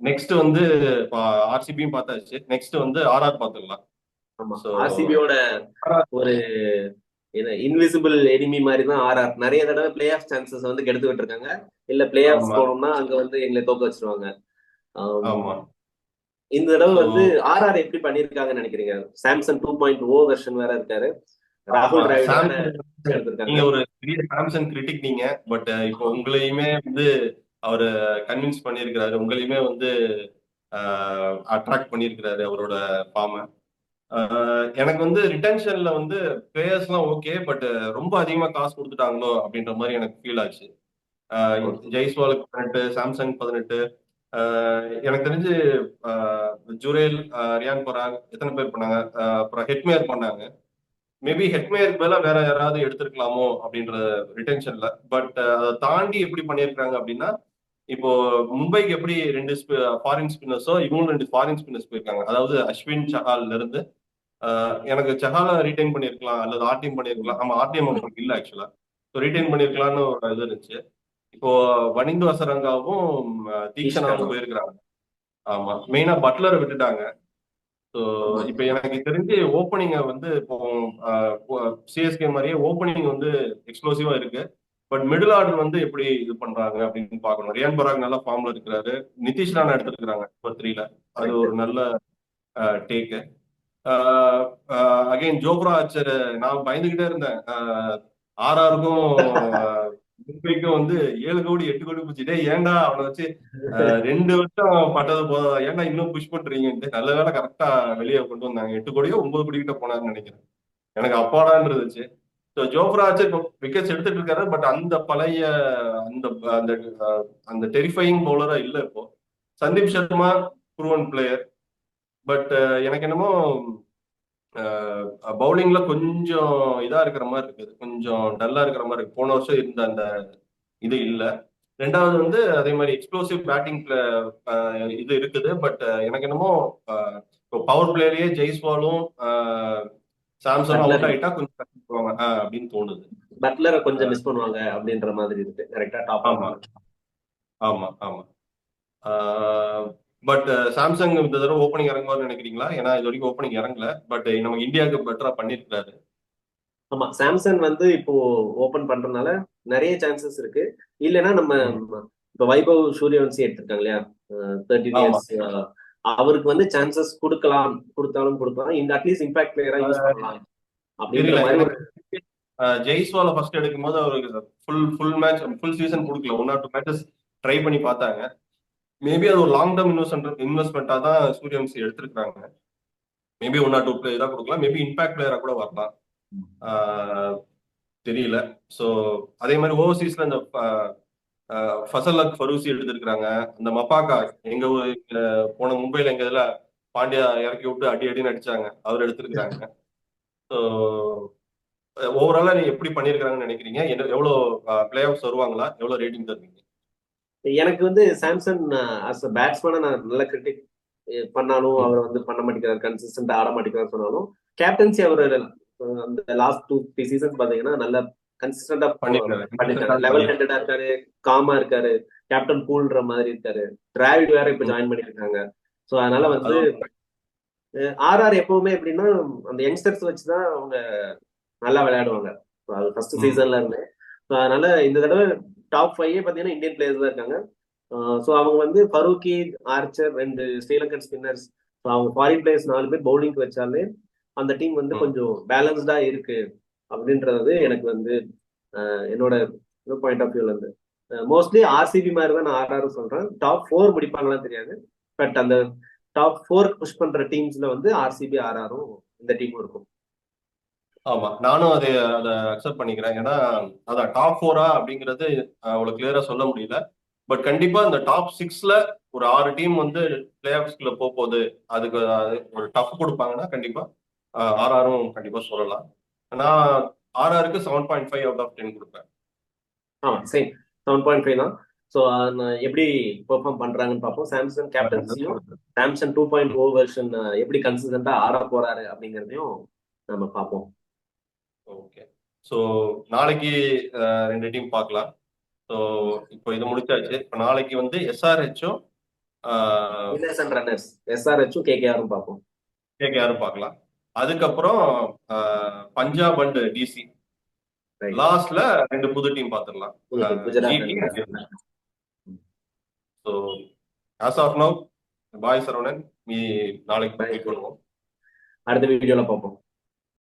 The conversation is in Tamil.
நெக்ஸ்ட் வந்து ஆர்சிபியும் பார்த்தாச்சு. நெக்ஸ்ட் வந்து ஆர்ஆர் பார்த்துடலாம். ஆமா, ஸோ ஆர்சிபியோட ஒரு இன்விசிபிள் எனிமி மாதிரி தான் ஆர்ஆர். நிறைய தடவை பிளே ஆஃப் சான்சஸ் வந்து கெடுத்து விட்டுருக்காங்க. இல்ல பிளே ஆஃப் ஆமா போனோம்னா அங்க வந்து எங்களை தோக்க வச்சிருவாங்க. ஆம், ஆமா. இந்த தடவை ஸோ வந்து ஆர்ஆர் எப்படி பண்ணிருக்காங்கன்னு நினைக்கிறீங்க? சாம்சங் 2.0 வெர்ஷன் வேற இருக்காரு, ஆமா ராகுல் டிராவிட வேற சாம்சங். எடுத்திருக்காங்க. நீங்க ஒரு பெரிய சாம்சங் கிரிட்டிக் நீங்க. பட் இப்போ உங்களையுமே வந்து அவரு கன்வின்ஸ் பண்ணியிருக்கிறாரு. உங்களையுமே வந்து அட்ராக்ட் பண்ணியிருக்கிறாரு அவரோட ஃபார்மை. எனக்கு வந்து ரிட்டன்ஷன்ல வந்து பிளேயர்ஸ்லாம் ஓகே, பட் ரொம்ப அதிகமா காசு கொடுத்துட்டாங்களோ அப்படின்ற மாதிரி எனக்கு ஃபீல் ஆச்சு. ஓகே. ஜெய்ஸ்வாலுக்கு 18, சாம்சங் 18. எனக்கு தெரிஞ்சு ஜுரேல், ரியான் பராக் எத்தனை பேர் பண்ணாங்க. அப்புறம் ஹெட்மேயர் பண்ணாங்க. மேபி ஹெட்மேயருக்கு பதிலாக வேற யாராவது எடுத்திருக்கலாமோ அப்படின்ற ரிட்டென்ஷன்ல. பட் அதை தாண்டி எப்படி பண்ணியிருக்காங்க அப்படின்னா, இப்போ மும்பைக்கு எப்படி ரெண்டு ஃபாரின் ஸ்பின்னர்ஸோ இவங்களும் ரெண்டு ஃபாரின் ஸ்பின்னர்ஸ் போயிருக்காங்க. அதாவது அஸ்வின் சஹால்ல இருந்து எனக்கு சஹால ரீடைன் பண்ணியிருக்கலாம் அல்லது ஆர்டிஎம் பண்ணியிருக்கலாம். ஆமா, ஆர்டிஎம் அவங்களுக்கு இல்லை ஆக்சுவலா. ஸோ ரீடைன் பண்ணியிருக்கலாம்னு ஒரு இது இருந்துச்சு. இப்போ வனிந்து வசரங்காவும் தீக்ஷனாவும் ஈஸ்டர்ன். போயிருக்கிறாங்க. ஆமா, மெயினா பட்லரை விட்டுட்டாங்க. ஸோ ஆமா. இப்போ எனக்கு தெரிஞ்சு ஓப்பனிங்க வந்து இப்போ சிஎஸ்கே மாதிரியே ஓப்பனிங் வந்து எக்ஸ்ப்ளோசிவா இருக்கு. பட் மிடில் ஆர்டர் வந்து எப்படி இது பண்றாங்க அப்படின்னு பார்க்கணும். ரியான் பராக் நல்ல ஃபார்ம்ல இருக்கிறாரு. நிதிஷ் ராணா எடுத்திருக்கிறாங்க நம்பர் 3ல. அது கரெக்ட். ஒரு நல்ல டேக்கு. Again Jofra Archer. நான் பயந்துகிட்டே இருந்தேன். ஆர்ஆருக்கும் மும்பைக்கும் வந்து 7 கோடி 8 கோடி போச்சுட்டே. ஏன்டா அவனை வச்சு 2 வருஷம் பட்டது போதா, ஏன்டா இன்னும் புஷ் பண்றீங்கன்ட்டு. நல்ல வேலை கரெக்டா வெளியே கொண்டு வந்தாங்க. 8 கோடியோ 9 கோடி கிட்ட போனாருன்னு நினைக்கிறேன். எனக்கு அப்பாடான் இருந்துச்சு. ஸோ ஜோப்ரா ஆர்ச்சர் விக்கெட்ஸ் எடுத்துட்டு இருக்காரு. பட் அந்த பழைய அந்த அந்த அந்த டெரிஃபைங் பவுலரா இல்ல இப்போ. Sandeep Sharma proven player. But எனக்கு என்னமோ பவுலிங்ல கொஞ்சம் இதா இருக்கிற மாதிரி இருக்குது. கொஞ்சம் டல்லா இருக்கிற மாதிரி இருக்கு. போன வருஷம் இருந்த அந்த இது இல்ல. ரெண்டாவது வந்து அதே மாதிரி எக்ஸ்ப்ளோசிவ் பேட்டிங்ல இது இருக்குது. பட் எனக்கு என்னமோ இப்போ பவர் பிளேலயே ஜெய்ஸ்வாலும் சாம்சனும் அவுட் பட்லர் ஆயிட்டா கொஞ்சம் கஷ்டப்படுவாங்க அப்படின்னு தோணுது. பட்லரை கொஞ்சம் அஹ் மிஸ் பண்ணுவாங்க அப்படின்ற மாதிரி இருக்கு. கரெக்டா, டாப் ஆமா ஆர்டர்ல. ஆமா ஆமா. பட் சாம்சங் இந்த தடவை ஓப்பனிங் இறங்குவார்னு நினைக்கிறீங்களா? ஏன்னா இது வரைக்கும் ஓப்பனிங் இறங்கல. பட் நம்ம இந்தியாவுக்கு பெட்டரா பண்ணிருக்காரு. ஆமா, சாம்சங் வந்து இப்போ ஓபன் பண்றதுனால நிறைய சான்சஸ் இருக்கு. இல்லைன்னா நம்ம இப்ப வைபவ் சூரியவன்சி எடுத்திருக்காங்க இல்லையா, 13 ஆமா. இயர்ஸ். அவருக்கு வந்து சான்சஸ் கொடுக்கலாம், கொடுத்தாலும் கொடுக்கலாம். இந்த அட்லீஸ்ட் இம்பாக்ட் பிளேயரா யூஸ் பண்ணலாம் அப்படின்ற தெரியல மாதிரி எனக்கு. ஒரு. ஜெய்ஸ்வால ஃபர்ஸ்ட் எடுக்கும்போது அவருக்கு ஃபுல் சீசன் கொடுக்கல. 1 or 2 மேட்சஸ் ட்ரை பண்ணி பார்த்தாங்க. மேபி அது ஒரு லாங் டேர்ம் இன்வெஸ்ட்மெண்டா தான் சூரியவன்சி எடுத்திருக்காங்க. மேபி 1 or 2 பிளேயர் தான் கொடுக்கலாம். மேபி இம்பாக்ட் பிளேயரா கூட வரலாம். ஆஹ் தெரியல. ஸோ அதே மாதிரி ஓவர்சீஸ்ல இந்த ஃபசல் அக் ஃபரூசி எடுத்திருக்கிறாங்க. அந்த மப்பாக்கா எங்க போன மும்பைல எங்க இதுல பாண்டியா இறக்கி விட்டு அடி அடின்னு அடிச்சாங்க. அவர் எடுத்திருக்கிறாங்க. ஸோ ஓவராலா நீங்க எப்படி பண்ணிருக்காங்கன்னு நினைக்கிறீங்க? எவ்வளவு பிளே ஆஃப்ஸ் வருவாங்களா? எவ்வளவு ரேட்டிங் தருவீங்க? எனக்கு வந்து சாம்சங் அஸ் அ பேட்ஸ்மேனை நான் நல்ல கிரிட்டிக் பண்ணாலும் ம். அவர் வந்து பண்ண மாட்டேங்கிறார், கன்சிஸ்டன்ட் ஆட மாட்டேங்கிறார் சொன்னாலும், கேப்டன்சி அவர் அந்த லாஸ்ட் 2 3 சீசன்ஸ் பாத்தீங்கன்னா நல்ல கன்சிஸ்டன்டா பண்ணிருக்காரு. பண்ணிருக்காங்க. கன்சிஸ்டன்டா லெவல் பண்ணிருக்காரு. ஹெண்டடா இருக்காரு, காமா இருக்காரு, கேப்டன் கூல்ன்ற மாதிரி இருக்காரு. டிராவிட் வேற இப்ப ம். ஜாயின் பண்ணிருக்காங்க. ஸோ அதனால அது வந்து ஆர்ஆர் எப்பவுமே எப்படின்னா அந்த யங்ஸ்டர்ஸ் வச்சுதான் அவங்க நல்லா விளையாடுவாங்க. So, அது ஃபர்ஸ்ட் ம். சீசன்ல இருந்து. So, அதனால இந்த தடவை டாப் 5 பாத்தீங்கன்னா இந்தியன் பிளேயர்ஸ் தான் இருக்காங்க. ஸோ அவங்க வந்து ஃபரூக்கி, ஆர்ச்சர், 2 ஸ்ரீலங்கன் ஸ்பின்னர்ஸ், அவங்க ஃபாரின் பிளேயர்ஸ் 4 பேர் பவுலிங்க்கு வச்சாலே அந்த டீம் வந்து ம். கொஞ்சம் பேலன்ஸ்டா இருக்கு அப்படின்றது எனக்கு வந்து என்னோட பாயிண்ட் ஆஃப் வியூல இருந்து. மோஸ்ட்லி ஆர்சிபி மாதிரி தான் நான் ஆர்ஆர் சொல்றேன். டாப் 4 முடிப்பாங்களான்னு தெரியாது. பட் அந்த டாப் 4 புஷ் பண்ற டீம்ஸ்ல வந்து ஆர்சிபி, ஆர்ஆரும் இந்த டீமும் இருக்கும். ஆமா, நானும் அதை அக்செப்ட் பண்ணிக்கிறேன். ஏன்னா அதான் டாப் 4 அப்படிங்கிறது அவ்வளவு கிளியரா சொல்ல முடியல. பட் கண்டிப்பா இந்த டாப் 6ல ஒரு 6 டீம் வந்து பிளே ஆஃப்ஸ்குள்ள போகுது. அதுக்கு ஒரு டஃப் கொடுப்பாங்கன்னா கண்டிப்பா ஆர்ஆரும் கண்டிப்பா சொல்லலாம். நான் ஆர்ஆருக்கு 7.5 out of 10 கொடுப்பேன். ஆமா, சேம் 7.5 தான். ஸோ எப்படி பெர்ஃபார்ம் பண்றாங்கன்னு பார்ப்போம். சாம்சங் கேப்டன்சியும் சாம்சங் 2.0 வெர்ஷன் எப்படி கன்சிஸ்டண்டா ஆட போறாரு அப்படிங்கிறதையும் நம்ம பார்ப்போம். ஓகே. ஸோ நாளைக்கு 2 டீம் பார்க்கலாம். ஸோ இப்போ இது முடிச்சாச்சு. இப்போ நாளைக்கு வந்து எஸ்ஆர்ஹெச்சும் வின்னர்ஸ் அண்ட் ரன்னர்ஸ் எஸ்ஆர்ஹெச்சும் கேகேஆரும் பார்ப்போம். கேகேஆரும் பார்க்கலாம். அதுக்கப்புறம் பஞ்சாப் அண்ட் டிசி ரைட். லாஸ்ட்ல 2 புது டீம் பார்த்துடலாம். Gujarat GT and so as of now bye Saravanan, நாளைக்கு மீட் பண்ணுவோம். அடுத்த வீடியோல பார்ப்போம்.